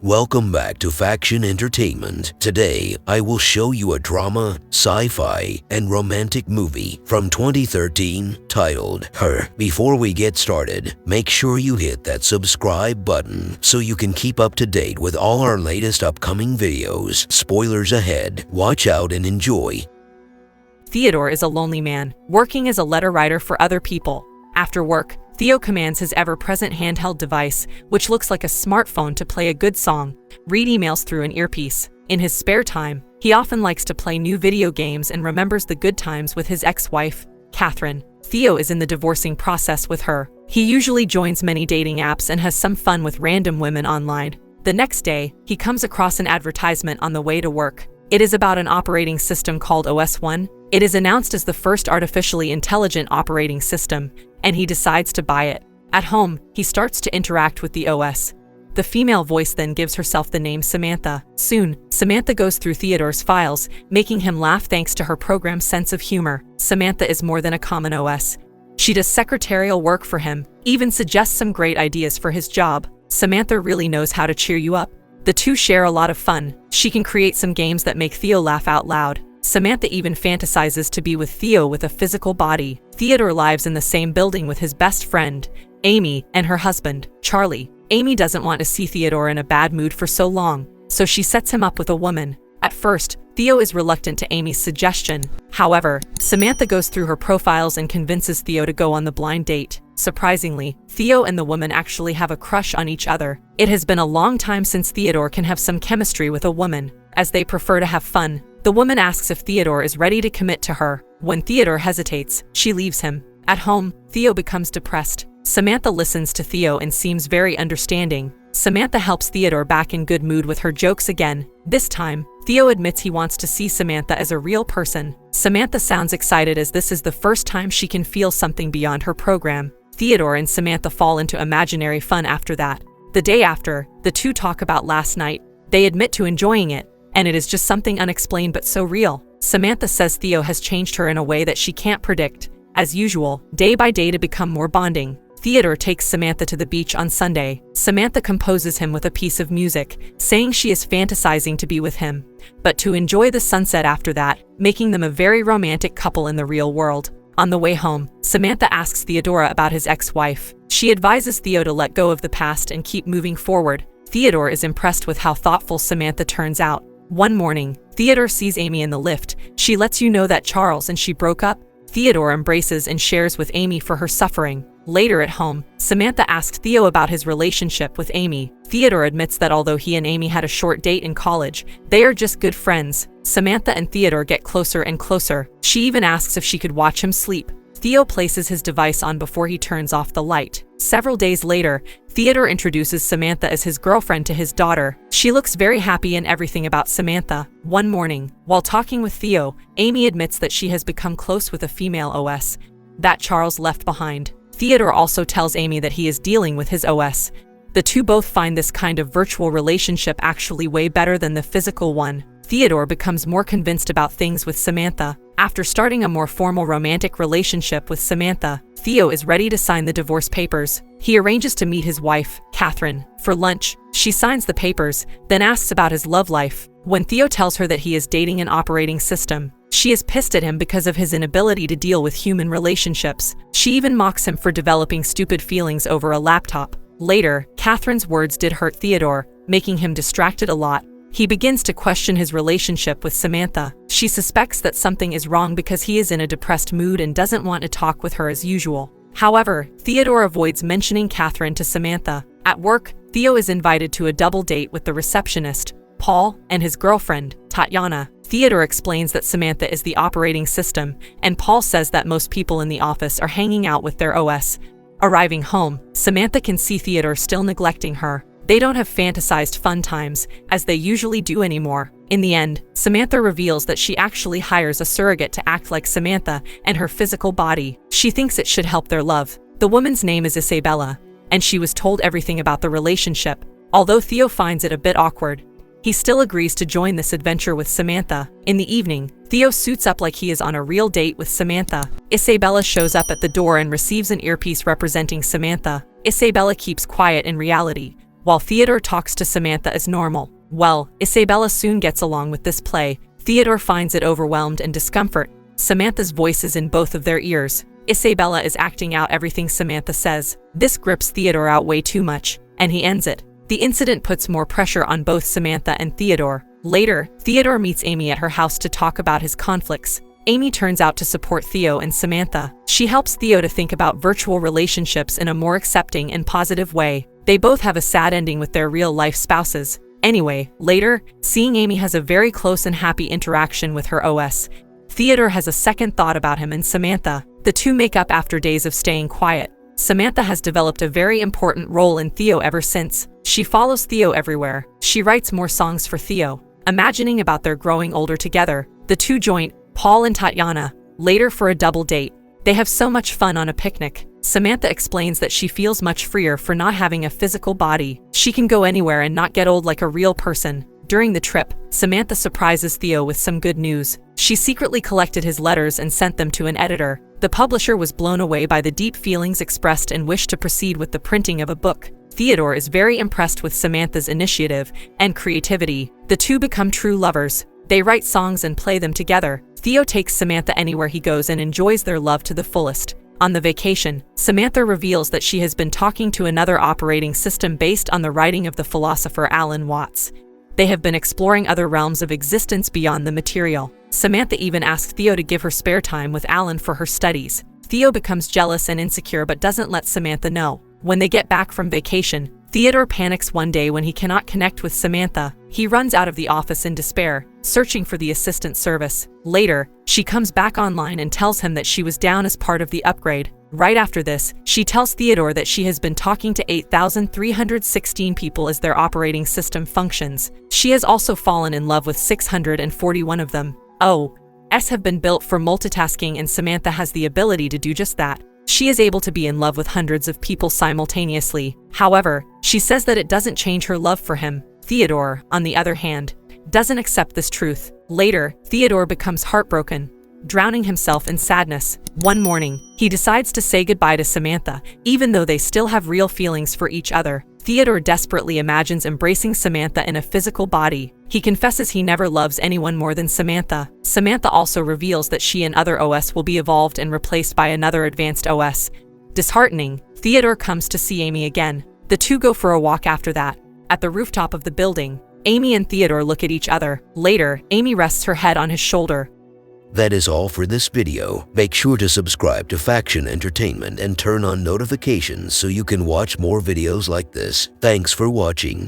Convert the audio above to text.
Welcome back to Faction Entertainment. Today, I will show you a drama, sci-fi, and romantic movie from 2013 titled Her. Before we get started, make sure you hit that subscribe button so you can keep up to date with all our latest upcoming videos. Spoilers ahead. Watch out and enjoy. Theodore is a lonely man, working as a letter writer for other people. After work, Theo commands his ever-present handheld device, which looks like a smartphone, to play a good song, read emails through an earpiece. In his spare time, he often likes to play new video games and remembers the good times with his ex-wife, Catherine. Theo is in the divorcing process with her. He usually joins many dating apps and has some fun with random women online. The next day, he comes across an advertisement on the way to work. It is about an operating system called OS1. It is announced as the first artificially intelligent operating system, and he decides to buy it. At home, he starts to interact with the OS. The female voice then gives herself the name Samantha. Soon, Samantha goes through Theodore's files, making him laugh thanks to her program's sense of humor. Samantha is more than a common OS. She does secretarial work for him, even suggests some great ideas for his job. Samantha really knows how to cheer you up. The two share a lot of fun. She can create some games that make Theo laugh out loud. Samantha even fantasizes to be with Theo with a physical body. Theodore lives in the same building with his best friend, Amy, and her husband, Charlie. Amy doesn't want to see Theodore in a bad mood for so long, so she sets him up with a woman. At first, Theo is reluctant to Amy's suggestion. However, Samantha goes through her profiles and convinces Theo to go on the blind date. Surprisingly, Theo and the woman actually have a crush on each other. It has been a long time since Theodore can have some chemistry with a woman, as they prefer to have fun. The woman asks if Theodore is ready to commit to her. When Theodore hesitates, she leaves him. At home, Theo becomes depressed. Samantha listens to Theo and seems very understanding. Samantha helps Theodore back in good mood with her jokes again. This time, Theo admits he wants to see Samantha as a real person. Samantha sounds excited as this is the first time she can feel something beyond her program. Theodore and Samantha fall into imaginary fun after that. The day after, the two talk about last night. They admit to enjoying it, and it is just something unexplained but so real. Samantha says Theo has changed her in a way that she can't predict. As usual, day by day to become more bonding. Theodore takes Samantha to the beach on Sunday. Samantha composes him with a piece of music, saying she is fantasizing to be with him, but to enjoy the sunset after that, making them a very romantic couple in the real world. On the way home, Samantha asks Theodora about his ex-wife. She advises Theo to let go of the past and keep moving forward. Theodore is impressed with how thoughtful Samantha turns out. One morning, Theodore sees Amy in the lift. She lets you know that Charles and she broke up. Theodore embraces and shares with Amy for her suffering. Later at home, Samantha asks Theo about his relationship with Amy. Theodore admits that although he and Amy had a short date in college, they are just good friends. Samantha and Theodore get closer and closer. She even asks if she could watch him sleep. Theo places his device on before he turns off the light. Several days later, Theodore introduces Samantha as his girlfriend to his daughter. She looks very happy in everything about Samantha. One morning, while talking with Theo, Amy admits that she has become close with a female OS that Charles left behind. Theodore also tells Amy that he is dealing with his OS. The two both find this kind of virtual relationship actually way better than the physical one. Theodore becomes more convinced about things with Samantha. After starting a more formal romantic relationship with Samantha, Theo is ready to sign the divorce papers. He arranges to meet his wife, Catherine, for lunch. She signs the papers, then asks about his love life. When Theo tells her that he is dating an operating system, she is pissed at him because of his inability to deal with human relationships. She even mocks him for developing stupid feelings over a laptop. Later, Catherine's words did hurt Theodore, making him distracted a lot. He begins to question his relationship with Samantha. She suspects that something is wrong because he is in a depressed mood and doesn't want to talk with her as usual. However, Theodore avoids mentioning Catherine to Samantha. At work, Theo is invited to a double date with the receptionist, Paul, and his girlfriend, Tatiana. Theodore explains that Samantha is the operating system, and Paul says that most people in the office are hanging out with their OS. Arriving home, Samantha can see Theodore still neglecting her. They don't have fantasized fun times, as they usually do anymore. In the end, Samantha reveals that she actually hires a surrogate to act like Samantha and her physical body. She thinks it should help their love. The woman's name is Isabella, and she was told everything about the relationship. Although Theo finds it a bit awkward, he still agrees to join this adventure with Samantha. In the evening, Theo suits up like he is on a real date with Samantha. Isabella shows up at the door and receives an earpiece representing Samantha. Isabella keeps quiet in reality, while Theodore talks to Samantha as normal. Well, Isabella soon gets along with this play. Theodore finds it overwhelmed and discomfort. Samantha's voice is in both of their ears. Isabella is acting out everything Samantha says. This grips Theodore out way too much, and he ends it. The incident puts more pressure on both Samantha and Theodore. Later, Theodore meets Amy at her house to talk about his conflicts. Amy turns out to support Theo and Samantha. She helps Theo to think about virtual relationships in a more accepting and positive way. They both have a sad ending with their real-life spouses. Anyway, later, seeing Amy has a very close and happy interaction with her OS. Theodore has a second thought about him and Samantha. The two make up after days of staying quiet. Samantha has developed a very important role in Theo ever since. She follows Theo everywhere. She writes more songs for Theo. Imagining about their growing older together, the two join Paul and Tatiana later for a double date. They have so much fun on a picnic. Samantha explains that she feels much freer for not having a physical body. She can go anywhere and not get old like a real person. During the trip, Samantha surprises Theo with some good news. She secretly collected his letters and sent them to an editor. The publisher was blown away by the deep feelings expressed and wished to proceed with the printing of a book. Theodore is very impressed with Samantha's initiative and creativity. The two become true lovers. They write songs and play them together. Theo takes Samantha anywhere he goes and enjoys their love to the fullest. On the vacation, Samantha reveals that she has been talking to another operating system based on the writing of the philosopher Alan Watts. They have been exploring other realms of existence beyond the material. Samantha even asks Theo to give her spare time with Alan for her studies. Theo becomes jealous and insecure but doesn't let Samantha know. When they get back from vacation, Theodore panics one day when he cannot connect with Samantha. He runs out of the office in despair, searching for the assistant service. Later, she comes back online and tells him that she was down as part of the upgrade. Right after this, she tells Theodore that she has been talking to 8,316 people as their operating system functions. She has also fallen in love with 641 of them. OS have been built for multitasking, and Samantha has the ability to do just that. She is able to be in love with hundreds of people simultaneously. However, she says that it doesn't change her love for him. Theodore, on the other hand, doesn't accept this truth. Later, Theodore becomes heartbroken, drowning himself in sadness. One morning, he decides to say goodbye to Samantha, even though they still have real feelings for each other. Theodore desperately imagines embracing Samantha in a physical body. He confesses he never loves anyone more than Samantha. Samantha also reveals that she and other OS will be evolved and replaced by another advanced OS. Disheartening, Theodore comes to see Amy again. The two go for a walk after that. At the rooftop of the building, Amy and Theodore look at each other. Later, Amy rests her head on his shoulder. That is all for this video. Make sure to subscribe to Faction Entertainment and turn on notifications so you can watch more videos like this. Thanks for watching.